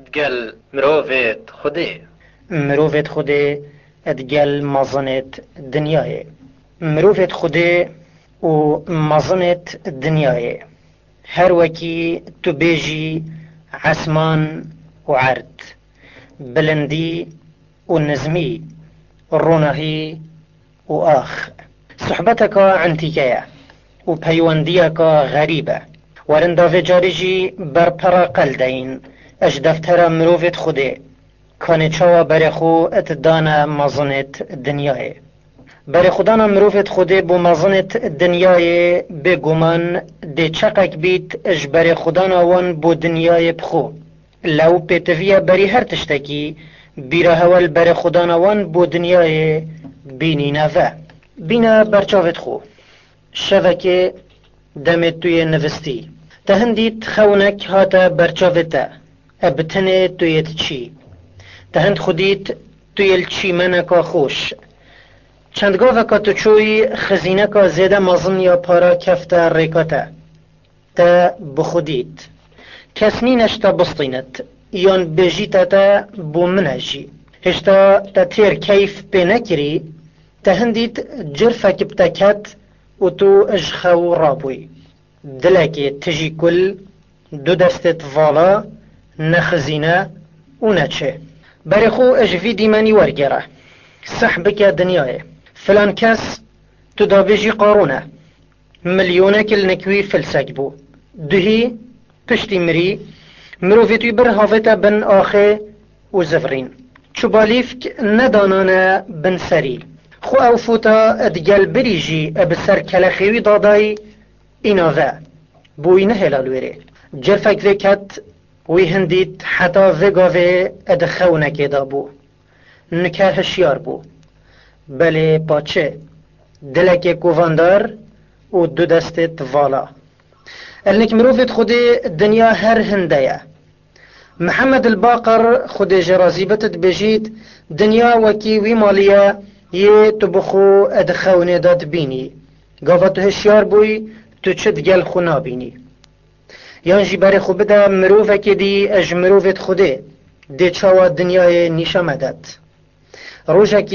دقل مروفيت خدي مروفت خودی ادگل مازنت دنیای مروفت خودی و مازنت دنیای هر وکی تو بیجی عسمان و عرد بلندی و نزمی رونهی و آخ صحبتك عنتيكيا وبيوانديك غريبة ورندا جاريجي برپرا قلدين اجدفتر مروفت خودي كان چاوا برخو اتدانا مازنت دنیای بر خدانا مروفت خودی بو مازنت دنیای بگومان دی چقک بیت اج بر خدانا وان بو دنیای بخو لو پیتویا بری هر تشتکی بیره هول بر خدانا وان بو دنیای بینی نوه بینا برچاوت خو شوکه دمت توی نوستی تهندیت خونک هاتا برچاوتا ابتنه تویت چی تهند خودیت توی الچی منکا خوش چندگاه که تو چوی خزینه که زیده مازن یا پارا کفته ریکاته تا بخودیت کسنی نشتا بسطینت یان بجیتا تا بو منجی هشتا تا تیر کیف پی نکری تهندیت جرفک بتکت و تو اجخو رابوی دلکی تجی کل دو دستت والا نخزینه و نچه برخو اجوی دیمانی ورگره سحبك دنیای فلان کس تو دابجی قارونه مليونه كل نكوي فلسك بو دهي پشتی مری مروفيتوي بر هافتا بن آخه و زفرين چوباليفك ندانانا بن سري خو او فوتا ادگل بريجي ابسر كلخيوي داداي ایناوه بوی نهلال وره جرفك وكت وی هندید حتا وگاوه ادخونك دابو نکر هشیار بو بله پاچه دلک کوواندار و دو دستت والا النك مروفت خودي الدنيا هر هندية محمد الباقر خودي جرازيبتت بجيت دنيا وكي ويمالية يتبخو ادخوني داد بيني قافتو هشيار بوي تشد جل خنا بيني يانجي باري خو بدا مروفك دي اج مروفت خودي دي چاوا دنيا نيشا مدد روجك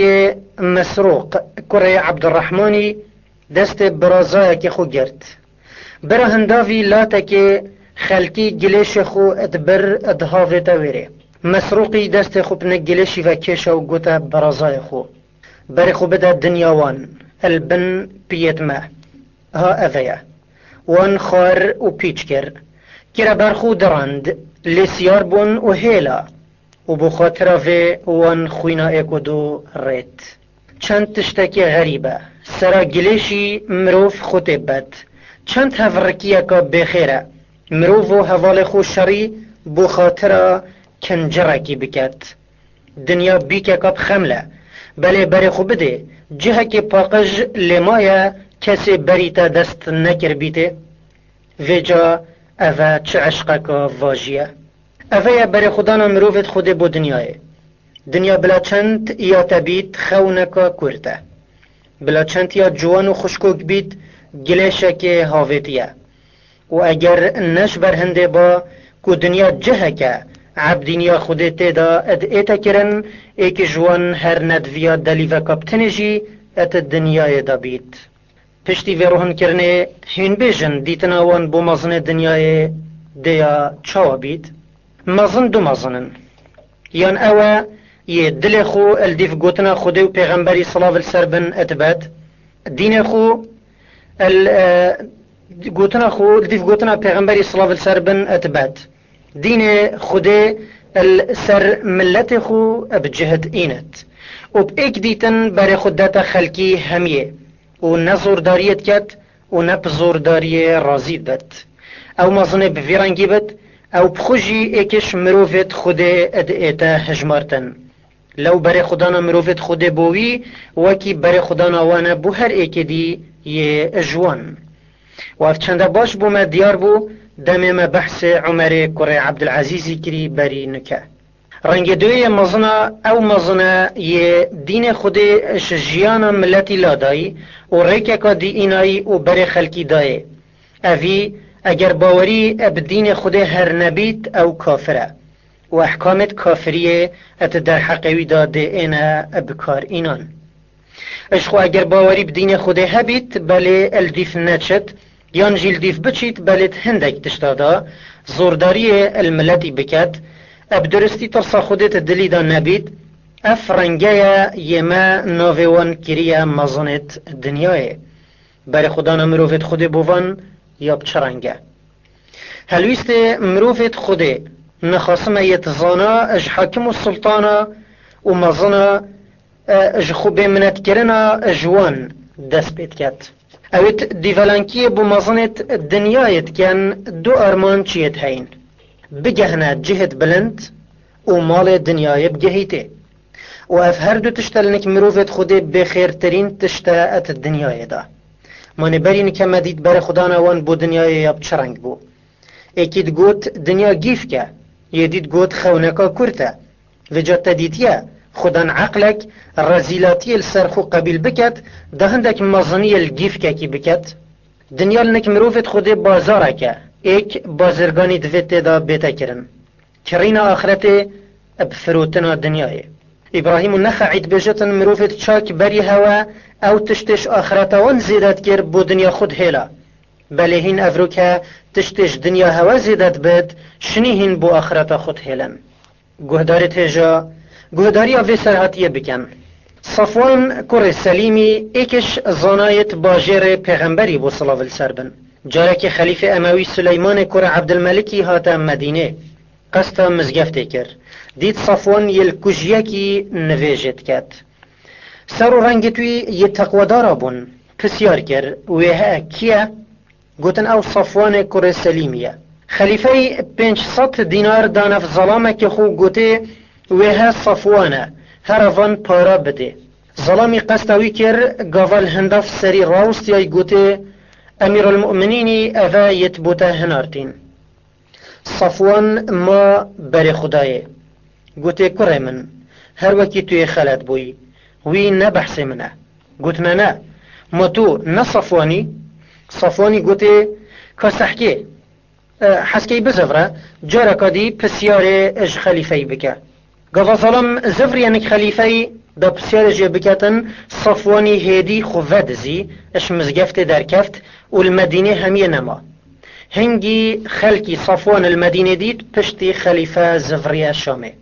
مسروق كري عبد الرحماني دست برازاك خو گرد برا هنداوي لاتك خلقي جليش خو ادبر ادهاوه تاويري مسروقي دست خو بنك جليشي و كيشا و قوتا برازاي خو بري خو بدا دنياوان البن بيت ما ها اذيا وان خار و بيچكر كرا برخو درند لسيار بون و هيلا و بخاطر في وان خوينا اكودو ريت چند تشتكي غريبة سرا جليشي مروف خطبت چند هفركيه که بخيره مروف و هوال خو شري بخاطر کنجرکی بکت دنیا بیکه که بخمله بله بری خو بده جهه که پاقج لمایا کسی بریتا دست نکر بیته ویجا اوه چه عشقه که واجیه اوه بری خودانا مروفت خوده بو دنیای دنیا بلا چند یا تبید خونکا کرده بلا چند یا جوان و خشکوک بید گلیشه که هاویتیه و اگر نش برهنده با که دنیا جهه که عبدینیا خودت دا اد ایتا کرن ایک جوان هر ندویا دلیوه کبتنجی ات دنیای دا بید پشتی وی روحن کرنه هین بیجن دیتنا وان بو مازن دنیای دیا چاوا بید مازن دو مازنن یان اوه یه دل خو الدیف گوتنا خوده و پیغمبری صلاة السربن اتباد دین خو گوتنا خو الدیف گوتنا پیغمبری صلاة السربن اتباد دين خده السر ملت خو بجهد اينت و بإيك ديتن باري خدتا خلقي هميه و نزور داريت كت و نبزور داري رازيد بت او مازنه بفيرانگي بت او بخوجي ايكش مروفت خده اد ايتا هجمارتن لو باري خدانا مروفت خده بوي وكي باري خدانا وانا بو هر ايكي دي يه اجوان و اف چنده باش بو ما ديار بو دمي ما بحث عمر كري عبد العزيز كري بري نكا رنگ دوية مزنا او مزنا يه دين خودي شجيانا ملتي لا داي و ريكا كا دي ايناي و بري خلقي داي اوي اگر باوري اب دين خودي هر نبيت او كافره و احکامت کافریه ات در حقوی داده اینا بکار اینان. اشخو اگر باوری بدین خوده هبید بله الدیف نچت یان جیل دیف بچید بله هندک تشتادا زورداری الملتی بکت اب درستی ترسا خودت دلی دا نبید افرنگه یما ناویوان کریه مزانت دنیای بله خدا نمروفت خوده بوان یا بچرنگه هلویست مروفت خوده نخاسم يتزانا اج حاكم السلطانة ومظنا اج خوب منت كرنا اجوان دس بيت كات اوت ديفالانكي بمظنة الدنيا كان دو ارمان چيت هين بجهنا جهت بلند ومال الدنيا بجهيته واف هر دو تشتلنك مروفت خوده بخير ترين تشتاءت الدنيا دا ما نبرين كما ديت بر خدانا وان بو دنيا يب چرنگ بو اكيد قوت دنيا گيف که يديد قوت خونكا كرتا وجدت ديتيا خدان عقلك رزيلاتي السرخو قبيل بكت دهندك مظنية الجيفكا كي بكت دنيا لنك مروفت خودي بازاركا ايك بازرگاني دويت دا بيتا كرن كرينا آخرته بفروتنا دنياي إبراهيم النخعيد بجتن مروفت چاك بري هوا او تشتش آخرته وان زيدت كر بو دنيا خود هيلا بلهين افروكا تشتش دنيا هوا زيدت بد شنيهن بو آخرته خود هيلن گهداري تيجا گهداري اوه سرحاتيه بكن صفوان كور سليمي ايكش زانايت باجر پیغمبري بو صلاة السربن جارك خليفة اموي سليمان كور عبدالملكي هاتا مدينة قستا مزگفته كر ديت صفوان يلكوجيكي نويجت كات سارو رنگتوي يتقوادارا بون پسيار كر ويها كيا گوتن او صفوان كور سليمية خليفة 500 دينار دانف ظلامك خو گوته وها صفوانه هرفان پارا بده ظلامی قستوی کر گاول هندف سری راوست یا گوته امیر المؤمنین اوه یتبوته هنارتین صفوان ما بر خدایه گوته کره من هر وکی توی خلط بوی وی نبحث منه گوتنا نه ما تو نصفوانی صفوانی گوته کسحکی حسکی بزفره جارکا دی پسیار اج خلیفه بکه قضا ظلم زفريانك خليفي دا بسيار جيبكتن صفواني هيدي خوفادزي اش مزقفت دركفت والمدينة همية نما هنجي خلقي صفوان المدينة ديت پشتي خليفة زفريا شامي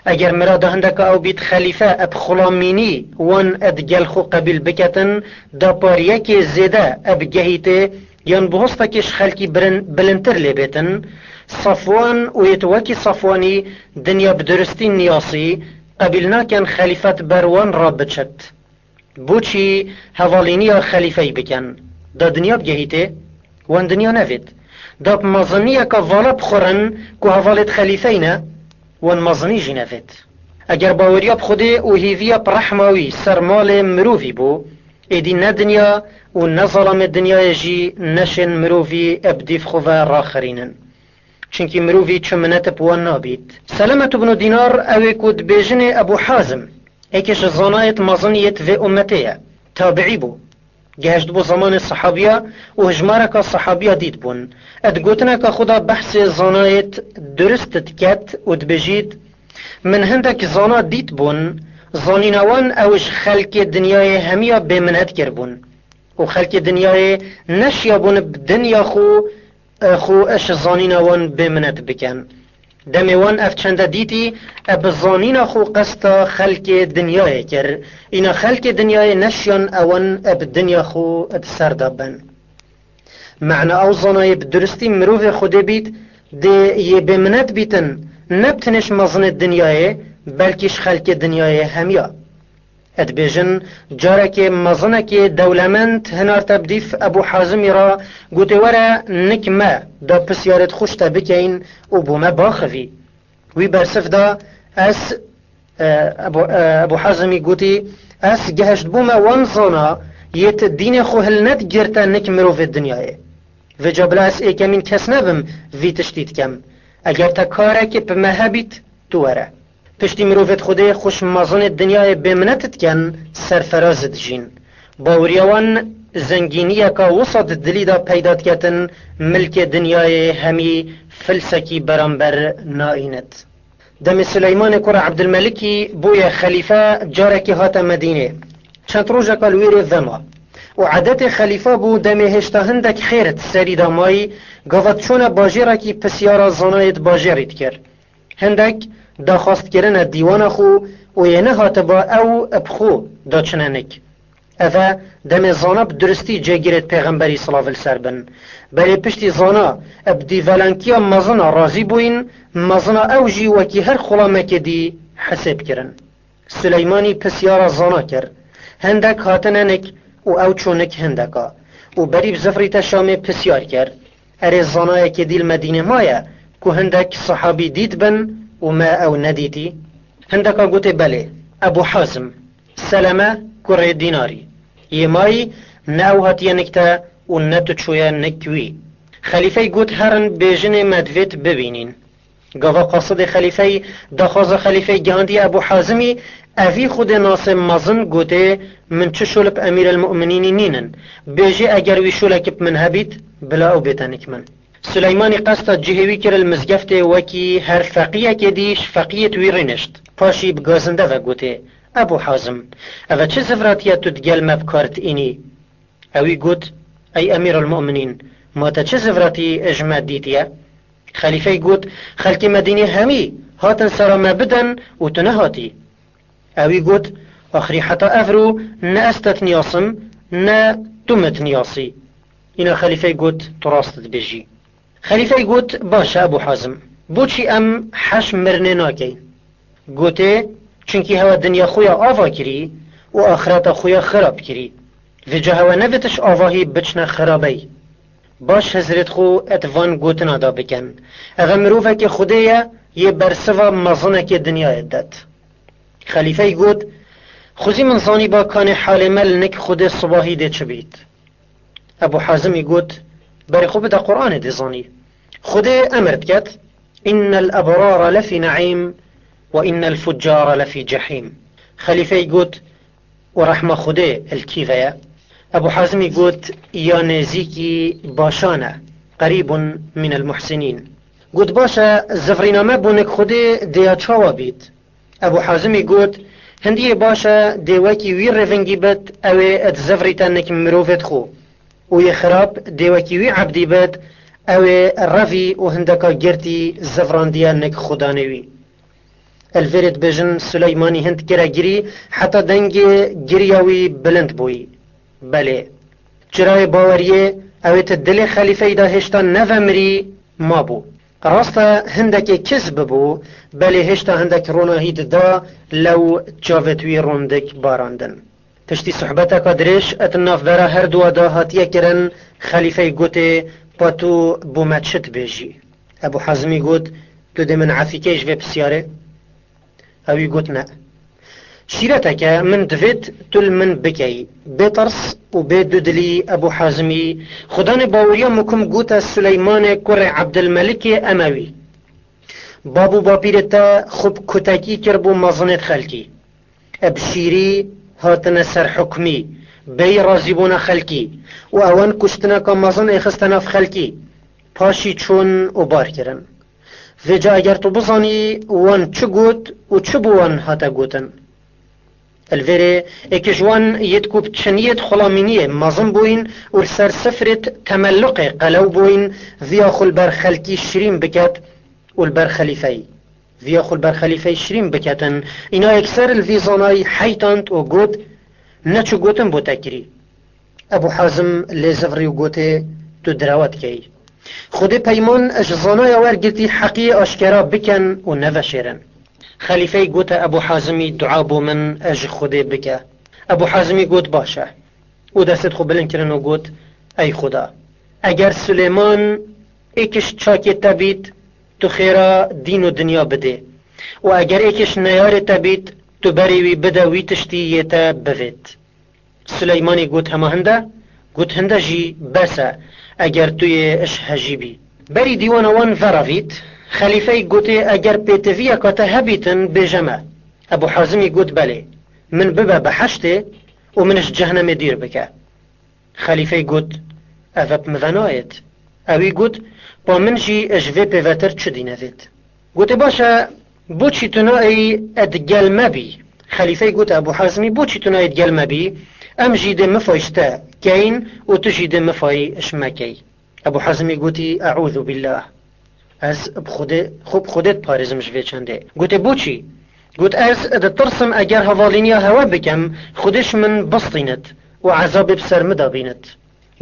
اگر مراد هندك او بيت خليفة اب خلاميني وان ادگل خو قبيل بكتن دا پاريك زيدا اب جهيته ين بهستكش خلقي بلنتر لبيتن صفوان ويتوكي صفواني دنيا بدرستي نياسي قبلنا كان خليفة بروان رابطشت بوچي هوالينيا خليفة بكن دا دنيا بجهيته وان دنيا نفيد دا بمظنية كفالا بخورن كو هوالت خليفينا وان مظني جي نفيد اگر باوريا بخوده وهيفيا برحماوي سرمال مروفي بو ايدي نا دنيا و نظلم الدنيا يجي نشن مروفي ابديف خوفا راخرينن چونکی مروفی چمنت بوان نابید سلامة بن دينار اوه کود بیجن ابو حازم ایکش زانایت مظنیت و امتیه تابعی بو گهشت بو زمان الصحابية و هجمارك الصحابية ديت بون ادگوتنك خدا بحث زانایت درست تكت و دبجید من هندك زانا ديت بون زانینوان اوش خلق دنیای همیا بمنت کربون و خلق دنیای نشیا بون بدنیا خو اش زانين وان بمنت بكن دموان اف چند ديتي اب زانين خو قستا خلق دنيا كر انا خلق دنيا نشيان اوان اب دنيا خو اتسر دابن معنى او زاناي بدرستي مروف خود بيت دي يبمنت بيتن نبتنش مظن الدنيا بلكش خلق دنيا هميا ادبيجن جارك مظنك دولمنت هنار تبديف ابو حازم را قوتي ورا نكما دا بسيارت خوش تبكين وبو ما باخفي وي برسف دا اس ابو حازمي قوتي اس جهشت بوما وانزانا يت الدين خو هلنت جرتا نكمرو في الدنيا في جابلاس اي كمين كسنبم في تشتيت كم اگر تا كارك بمهبت تورا پشتی مروفت خوده خوش مازن دنیای بمنتت کن سرفراز دجین باوریوان زنگینیه که وسط دلی دا پیدات کتن ملک دنیای همی فلسکی برانبر نائیند. دم سلیمان کور عبدالملکی بوی خلیفه جارکی هات مدینه چند روزه کالویر ذما و عادت خلیفه بو دم هشتا هندک خیرت سری دامایی گفت چون باجیره کی پسیارا زنایت باجیرید کرد هندک داخواست کردن دیوان خو و ینه هات با او ابخو دا چنانک اوه دم زانا بدرستی جگیرت پیغمبری صلی الله علیه وسلم بلی پشتی زانا ابدی ولنکیا مزنا رازی بوین مزنا اوجی وکی هر خلامک دی حساب کرن سلیمانی پسیارا زانا کر هندک هاتننک و او چونک هندکا و بریب زفری تشام پسیار کر اره زانای که دیل مدینه مایه که هندک صحابی دید بن و ما او ندیدی هندکا گوته بله ابو حازم سلامه کره دیناری یمایی ناو هاتیه نکتا و نتو چویا نکوی خلیفه گوت هرن بیجن مدویت ببینین گاوا قاصد خلیفه داخواز خلیفه گاندی ابو حازمی اوی خود ناس مزن گوته من چه شلب امیر المؤمنین نینن بیجی اگر وی شلکب من هبید بلا او بیتنک من سلیمانی قصد جهوی کر المزگفت وکی هر فقیه که دیش فقیت وی رنشت پاشی بگازنده و گوته ابو حازم اوه چه زفراتیه تو دگل مبکارت اینی اوی گوت ای امیر المؤمنین ما تا چه زفراتی اجماع دیتیه خلیفه گوت خلق مدینه همی هاتن سرا ما بدن و تنهاتی اوی گوت آخری حتی افرو نه استت نیاسم نه تومت نیاسی اینا خلیفه گوت تراستت بجی خلیفه گوت باشه ابو حازم بوچی ام حش مرنه ناکی گوته چونکی هوا دنیا خویا آوا کری و آخرت خویا خراب کری و جا هوا نویتش آواهی بچنه خرابی باش حضرت خو اتوان گوتنا دا بکن اغا مروفه که خوده یه برسوا مزنه که دنیا ادد خلیفه گوت خوزی من زانی با کان حال مل نک خود صباحی ده چه بید ابو حازمی گوت بری خوب دا قرآن ده زانی خوده امرد کت ان الابرار لفی نعیم و ان الفجار لفی جحیم خلیفه گوت و رحمه خوده الکیوه ابو حازمی گوت یا نزیکی باشانه قریب من المحسنین گوت باشه زفرینامه بونک خوده دیا چاوا بید ابو حازمی گوت هندی باشه دیوکی وی رفنگی بد اوه ات زفریتن نک مروفت خو و یه خراب دیوکی وی عبدی بد اوه رفی و هندکا گرتی زفراندیا نک خدانوی الفرد بجن سلیمانی هند کرا گری حتی دنگ گریاوی بلند بوی بله چرای باوریه اوه دل خلیفه دا هشتا نومری ما بو راستا هندک کذب بو بله هشتا هندک روناهید دا لو جاوتوی روندک باراندن پشتی صحبتا کادرش اتناف برا هر دو دا هاتیه کرن خلیفه گوته با تو بومتشت بیجی ابو حازمی گوت تو ده من عفیکیش و بسیاره اوی گوت نه شیرتا که من دوید تل من بکی بترس و بدودلی ابو حازمی خدان باوریا مکم گوتا سلیمان کر عبدالملک اموی بابو باپیرتا خوب کتاکی کربو مزنت خلکی ابشیری هاتن سر حکمی بی رازیبون خلکی و اوان کشتنا که مزن اخستنا خلکی پاشی چون و بار کرن و جا اگر تو بزانی وان چه گوت و چه بوان هاتا گوتن الوره اکجوان يتكوب تشنيت خلامينية مازن بوين ورسر سفرت تملق قلو بوين ذياخو البرخلكي شريم بكات والبرخليفي ذياخو البرخليفي شريم بكاتن انا اكسر الفيزاناي حيتانت و قوت نچو قوتن بوتاكري ابو حازم لزفري و قوته تو دراوات كي خود پیمان اجزاناي ورگرتي حقي اشكرا بكن و نوشيرن خلیفه گوت ابو حازمی دعا بو من اج خوده بکه ابو حازمی گوت باشه او دست خو بلند کرن و گوت ای خدا اگر سلیمان ایکش چاکی تبید تو خیرا دین و دنیا بده و اگر ایکش نیار تبید تو بریوی بده وی تشتی یتا بوید سلیمانی گوت همه هنده گوت هنده جی بسه اگر توی اش هجیبی بری دیوان وان فراوید خلیفه گوته اگر پیتویا کاته هبیتن بجمع ابو حازمی گوت بله من ببا بحشته و منش جهنم دیر بکه خلیفه گوت اوه بمذنایت. اوی گوت با من جی اجوه پیوتر چه دینوید. گوت باشه بو چی تنایی ادگل مبی. خلیفه گوت ابو حازمی بو چی تنایی ادگل مبی ام جیده مفایشتا کین و تو جیده مفای اشمکی. ابو حازمی گوتی اعوذ بالله از خوب خودت پارزم جوه چنده. گوت بو چی؟ گوت از ترسم اگر هوالینیا هوا بکم خودش من بسطیند و عذاب بسر مدا بیند.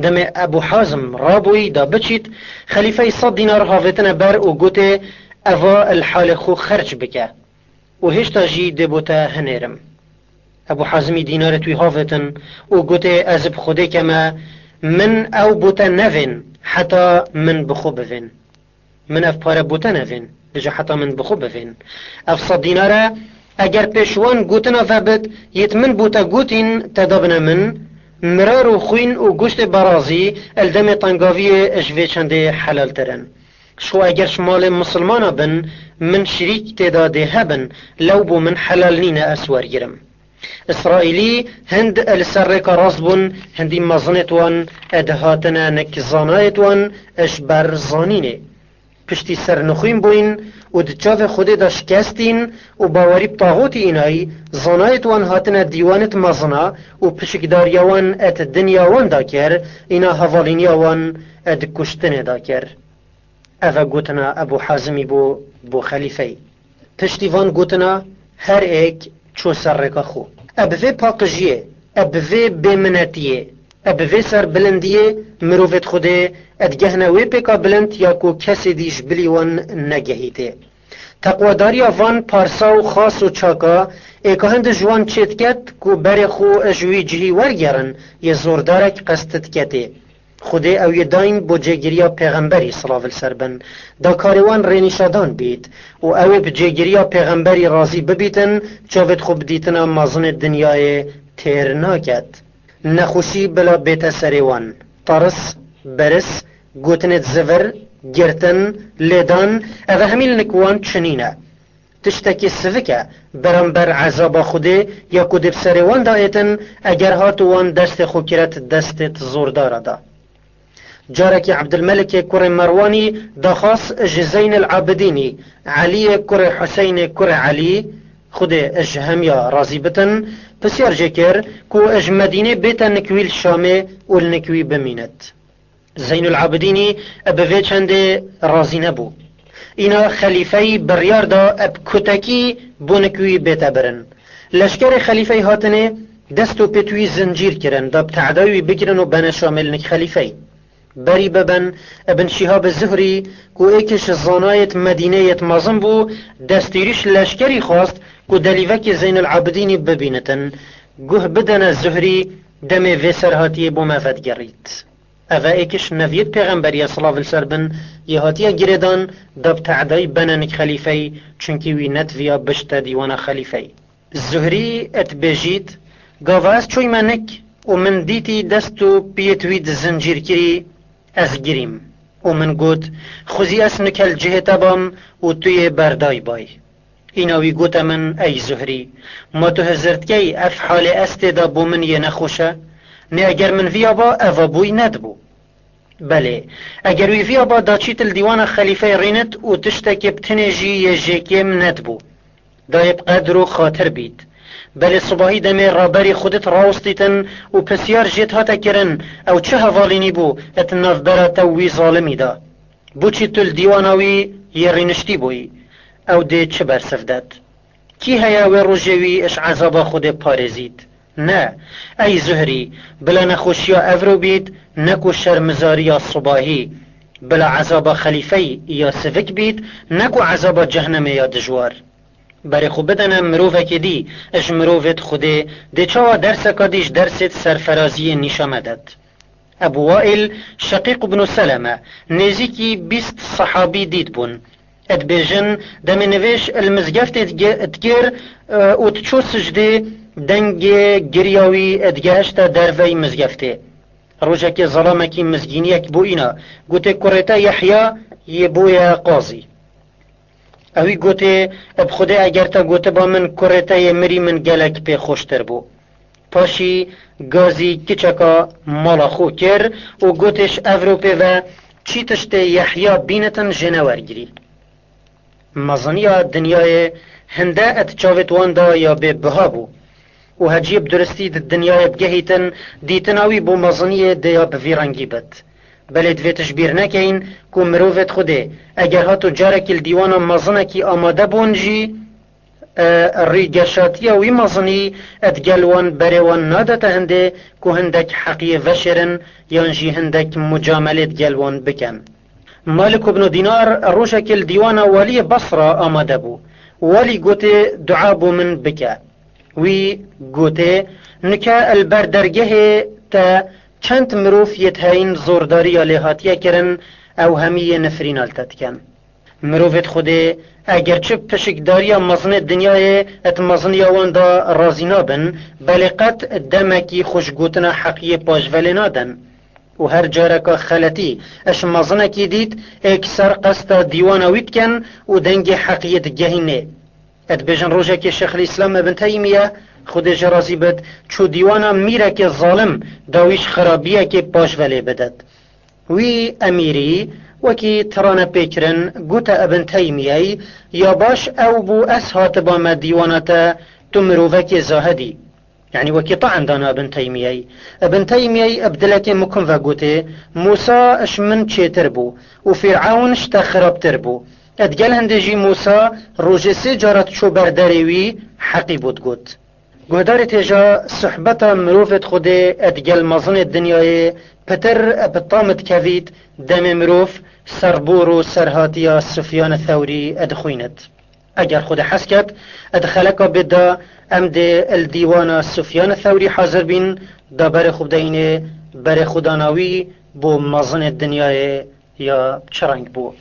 دم ابو حازم رابوی دا بچید خلیفه 100 دینار هاوتن بر و گوت اوا الحال خو خرج بکه و هشتا جی دبوتا هنرم. ابو حازمی دینار توی هاوتن و گوت از بخوده کما من او بوتا نوین حتی من بخو بوین. من اف پاره بوتا نوین لجا حتی من بخو بوین. اف 100 دیناره اگر پیشوان گوتنا فبد یت من بوتا گوتین تدابنا من مرار و خوین و گوشت برازی الدم تنگاوی اجوه چنده حلال ترن. شو اگر شمال مسلمانا بن من شریک تداده هبن لو بو من حلال نین اسوار گرم. اسرائیلی هند السرک راسبون هندی مزنتوان ادهاتنا نکزانایتوان اشبر زانینه. پشتی سر نخویم بوین و دچاف خود دا شکستین و باوری بطاغوتی اینای زانایتوان هاتنا دیوانت مزنا و پشکداریوان ات دنیاوان دا کر اینا حوالینیوان ات کشتن دا کر. اوه گوتنا ابو حازمی بو خلیفه. پشتیوان گوتنا هر ایک چو سر رکا خو. ابوه پاقجیه، ابوه بمنتیه، ابوه سر بلندیه مروفت خوده ادگهنه وی پیکا بلند یا کو کسی دیش بلیوان نگهیده. تقواداری وان پارسا و خاص و چاکا ایکا هند جوان چید کت کو بر خو اجوی جهی ورگرن یه زوردارک قصدت کته. خوده او یه داین بو جگیریا پیغمبری صلاف السربن دا کاروان رینیشادان بید و او بجگیریا پیغمبری رازی ببیتن چاوت خوب دیتنا مازن دنیای تیر ناکد. نخوشی بلا بیت سریوان طرس برس گوتنت زور گرتن لیدان او همیل نکوان چنینه تشتکی سوکه برانبر عذاب خوده یا کدب سریوان دایتن اگر هاتوان دست خوکرت دستت زوردار دا. جارك عبد الملك كر مرواني دخاص جزين العابديني علي كر حسين كر علي خود اجهم يا رازيبتن بس يرجكر كو اج مدينة بيتا نكوي الشامي والنكوي بمينت. زين العابديني ابوه چند رازي نبو. اینا خلیفه بریار دا اب کتکی بو نکوی بیتا برن. لشکر خلیفه هاتنه دستو پتوی زنجیر کرن دا بتعداوی بگرن و بنا شامل نک خلیفه. بری ببن ابن شهاب الزهری کو ایکش زانایت مدینهیت مازن بو دستیریش لشکری خواست کو دلیوک زین العابدینی ببینتن گوه بدن الزهری دم ویسر هاتی بو مفد گرید. اوه ایکش نوید پیغمبری صلاف السربن یه هاتیه گردان دب تعدای بنانک خلیفه چونکی وی نتویا بشتا دیوان خلیفه. الزهری ات بجید گاواز چوی منک و من دیتی دستو پیتوید زنجیر کری از گریم و من گوت خوزی اس نکل جهت بام و توی بردای بای. ایناوی گوت من ای زهری ما تو هزرد که اف حال است دا بو من یه نخوشه نه اگر من ویا با اوه بوی ند بو. بله اگر وی ویا با دا چیت الدیوان خلیفه رینت و تشتک بتنجی یه جکیم ند بو دایب قدر و خاطر بید. بله صباحی دمه رابری خودت راوستیتن و پسیار جیت هاتا کرن او چه هوالینی بو ات نفبرات وی ظالمی دا بو چی تل دیواناوی یه رینشتی بوی او ده چه برسفدد کی هیا و روژوی اش عذاب خود پارزید. نه ای زهری بلا نخوشیا افرو بید نکو شرمزاریا صباحی بلا عذاب خلیفه یا سفک بید نکو عذاب جهنم یا دجوار. برای خوب بدنم مروفه که دی اش مروفت خوده ده چاوا درس کادیش درست سرفرازی نیشامدد. ابو وائل شقیق بن سلمه نزیکی 20 صحابی دید بون اد بیجن دم نویش المزگفت ادگر او تچو سجده دنگ گریاوی ادگهشتا دروی مزگفته. روژه که ظلامکی مزگینیک بو اینا گوته کرتا یحیا یه بویا قاضی. اوی گوته اب خوده اگر تا گوته با من کرتا یه مری من گلک پی خوشتر بو. پاشی گازی کچکا مالا خو کر و گوتش اوروپی و چی تشت یحیا بینتن جنوار گری. مزنیا دنیای هنده ات چاوت واندا یا به بها بو و هجیب درستی دنیای بگهیتن دیتناوی بو مزنی دیا بویرانگی بد. بله دوی تشبیر نکین که مروفت خوده اگر هاتو جارکل دیوانا مزنکی آماده بونجی ریگشاتی وی مزنی ادگلوان بروان نادت هنده که هندک حقی وشرن یانجی هندک مجاملت گلوان بکن. مالک ابن دینار روشکل دیوانا والی بصره آماده بو والی گوته دعا بو من بکه وی گوته نکه البردرگه تا چند مروف یتهین زورداری لحاتیه کرن او همی نفرین التت کن. مروفت خوده اگرچه پشکداری مزن دنیای ات مزنی واندا رازی نابن بلقت دمکی خوشگوتنا حقی پاجولی نادن و هر جارکا خلطی اش مزنکی دید اکسر قصد دیوانویت کن و دنگ حقیت گهینه. ات بجن روژه که شیخ الاسلام ابن تیمیه خود جرازی بد چو دیوانا میره که ظالم داویش خرابیه که پاجولی بدد. وی امیری وکی ترانه پیکرن گوتا ابن تیمیه یا باش او بو اسهات با ما دیوانتا تو مروفک زاهدی يعني وكي طعن دانا ابن تيمية ابدلك مكن فاقوتي موسى اش من تشيتر بو وفرعون اشتا خراب تربو ادقال هندجي موسى روجسي جارت شو برداريوي حقي بود قوت قهدار تيجا صحبتا مروفت خودي ادقال مظن الدنيا پتر بطامت كفيد دم مروف سربورو سرهاتيا سفيان الثوري ادخوينت اگر خود حسكت ادخلك بدا ام ده الديوان سفيان الثوري حاضر بين دا بر خود دينه بر خداناوي بو مظن الدنيا يا چرنگ بو